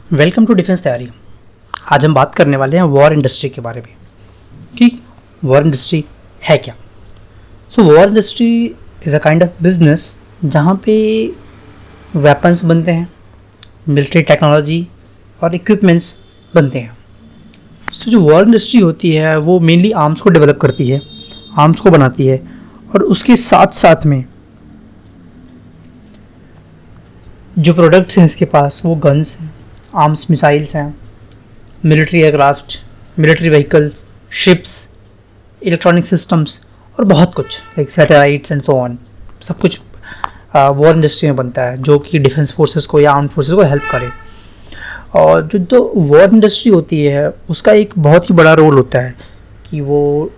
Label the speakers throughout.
Speaker 1: Welcome to defence तैयारी। आज हम बात करने वाले हैं वॉर इंडस्ट्री के बारे में कि वॉर इंडस्ट्री है क्या। War industry is a kind of business जहाँ पे वेपन्स बनते हैं, मिलिट्री टेक्नोलॉजी और इक्विपमेंट्स बनते हैं। जो वॉर इंडस्ट्री होती है वो मेनली आर्म्स को डेवलप करती है, आर्म्स को बनाती है, और उसके साथ साथ में जो प्रोडक्ट्स हैं इसके पास वो गन्स हैं, आर्म्स मिसाइल्स हैं, military aircraft, military vehicles, ships, electronic systems और बहुत कुछ like satellites and so on. सब कुछ वॉर इंडस्ट्री में बनता है जो कि डिफेंस फोर्सेस को या आर्म फोर्सेस को हेल्प करे। और जो वॉर इंडस्ट्री होती है उसका एक बहुत ही बड़ा रोल होता है कि वो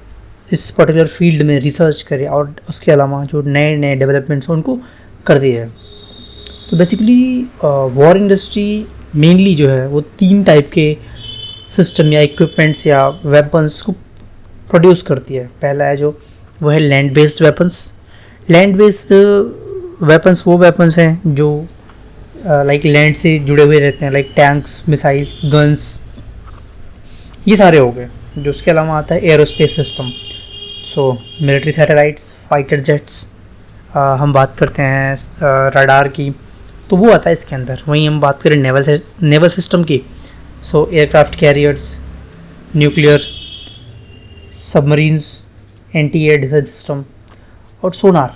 Speaker 1: इस पर्टिकुलर फील्ड में रिसर्च करे और उसके अलावा जो नए नए डेवलपमेंट्स हैं उनको कर दी है। तो बेसिकली वॉर इंडस्ट्री मेनली जो है वो 3 टाइप के सिस्टम या इक्विपमेंट्स या वेपन्स को प्रोड्यूस करती है। पहला है जो वो है land based weapons. Land based weapons वो वेपन्स हैं जो लाइक लैंड से जुड़े हुए रहते हैं, लाइक टैंक्स, मिसाइल्स, गन्स, ये सारे हो गए। जो उसके अलावा आता है एरोस्पेस सिस्टम, सो मिलिट्री सैटेलाइट्स, फाइटर जेट्स, हम बात करते हैं रडार की, तो वो आता है इसके अंदर। वहीं हम बात करें नेवल सिस्टम की, so aircraft carriers, nuclear submarines, anti air defence system और सोनार।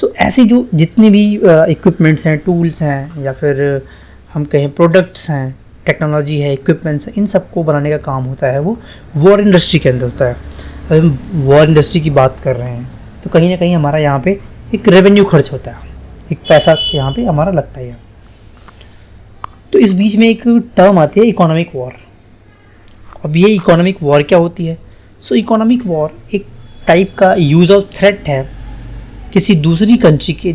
Speaker 1: सो ऐसे जो जितने भी इक्विपमेंट्स हैं, टूल्स हैं, या फिर हम कहें प्रोडक्ट्स हैं, टेक्नोलॉजी है, इक्विपमेंट्स हैं, इन सबको बनाने का काम होता है वो वॉर इंडस्ट्री के अंदर होता है। अगर हम वॉर इंडस्ट्री की बात कर रहे हैं तो कहीं ना कहीं हमारा यहाँ पे एक रेवेन्यू खर्च होता है, एक पैसा यहाँ पे हमारा लगता है। तो इस बीच में एक टर्म आती है इकोनॉमिक वॉर। अब ये इकोनॉमिक वॉर क्या होती है? इकोनॉमिक वॉर एक टाइप का यूज ऑफ थ्रेट है किसी दूसरी कंट्री के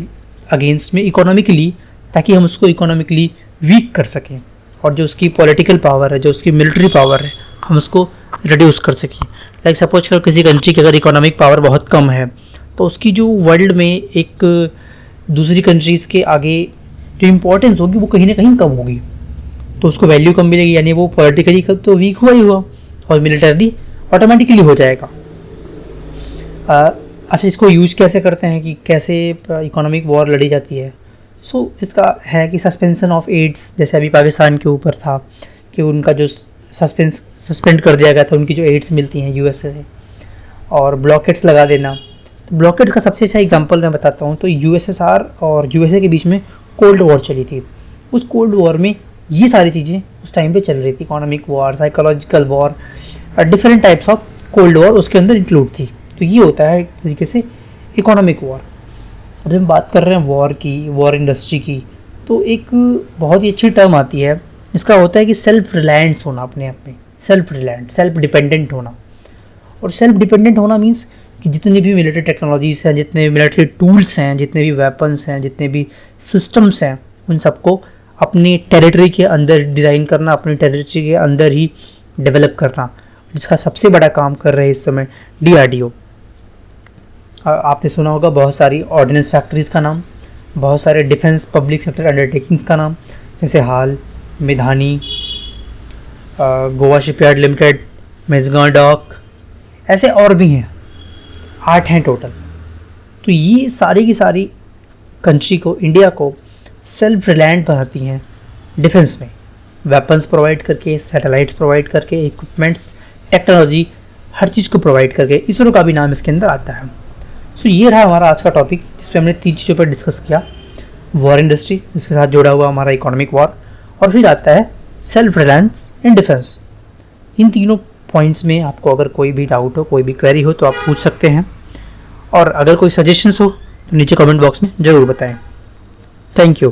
Speaker 1: अगेंस्ट में इकोनॉमिकली, ताकि हम उसको इकोनॉमिकली वीक कर सकें और जो उसकी पॉलिटिकल पावर है, जो उसकी मिलिट्री पावर है, हम उसको रिड्यूस कर सकें। लाइक सपोज कर किसी कंट्री की अगर इकोनॉमिक पावर बहुत कम है तो उसकी जो वर्ल्ड में एक दूसरी कंट्रीज़ के आगे जो इम्पोर्टेंस होगी वो कहीं ना कहीं कम होगी, तो उसको वैल्यू कम मिलेगी, यानी वो पॉलिटिकली तो वीक हुआ ही हुआ और मिलिटरी ऑटोमेटिकली हो जाएगा। अच्छा, इसको यूज कैसे करते हैं कि कैसे इकोनॉमिक वॉर लड़ी जाती है? इसका है कि सस्पेंशन ऑफ एड्स, जैसे अभी पाकिस्तान के ऊपर था कि उनका जो सस्पेंड कर दिया गया था, उनकी जो एड्स मिलती हैं यूएसए से, और ब्लॉकेट्स लगा देना। तो ब्लॉकेट्स का सबसे अच्छा एग्जांपल मैं बताता हूँ। तो यूएसएसआर और यूएसए के बीच में कोल्ड वॉर चली थी। उस कोल्ड वॉर में ये सारी चीज़ें उस टाइम पे चल रही थी, economic war, psychological war, different types of cold war उसके अंदर इंक्लूड थी। तो ये होता है एक तरीके से इकोनॉमिक वॉर। अब हम बात कर रहे हैं वॉर की, वॉर इंडस्ट्री की, तो एक बहुत ही अच्छी टर्म आती है, इसका होता है कि सेल्फ रिलायंस होना, अपने आप में सेल्फ रिलायंट, सेल्फ डिपेंडेंट होना। और सेल्फ डिपेंडेंट होना मीन्स कि जितनी भी मिलिट्री टेक्नोलॉजीज़ हैं, जितने भी मिलिट्री टूल्स हैं, जितने भी वेपन्स हैं, जितने भी सिस्टम्स हैं, उन सबको अपनी टेरिटरी के अंदर डिज़ाइन करना, अपनी टेरिटरी के अंदर ही डेवलप करना, जिसका सबसे बड़ा काम कर रहे हैं इस समय डीआरडीओ। आपने सुना होगा बहुत सारी ऑर्डिनेंस फैक्ट्रीज़ का नाम, बहुत सारे डिफेंस पब्लिक सेक्टर अंडरटेकिंग्स का नाम, जैसे HAL, MIDHANI, Goa shipyard limited, Mazagon dock, ऐसे और भी हैं, 8 हैं टोटल। तो ये सारी की सारी कंट्री को, इंडिया को सेल्फ रिलायंट बनाती हैं डिफेंस में, वेपन्स प्रोवाइड करके, सैटेलाइट्स प्रोवाइड करके, इक्विपमेंट्स, टेक्नोलॉजी, हर चीज़ को प्रोवाइड करके। इसरो का भी नाम इसके अंदर आता है। ये रहा हमारा आज का टॉपिक, जिसपे हमने 3 चीज़ों पर डिस्कस किया। वॉर इंडस्ट्री, जिसके साथ जुड़ा हुआ हमारा इकोनॉमिक वॉर, और फिर आता है सेल्फ रिलायंस इन डिफेंस। इन तीनों पॉइंट्स में आपको अगर कोई भी डाउट हो, कोई भी क्वेरी हो, तो आप पूछ सकते हैं, और अगर कोई सजेशंस हो तो नीचे कमेंट बॉक्स में ज़रूर बताएं। Thank you.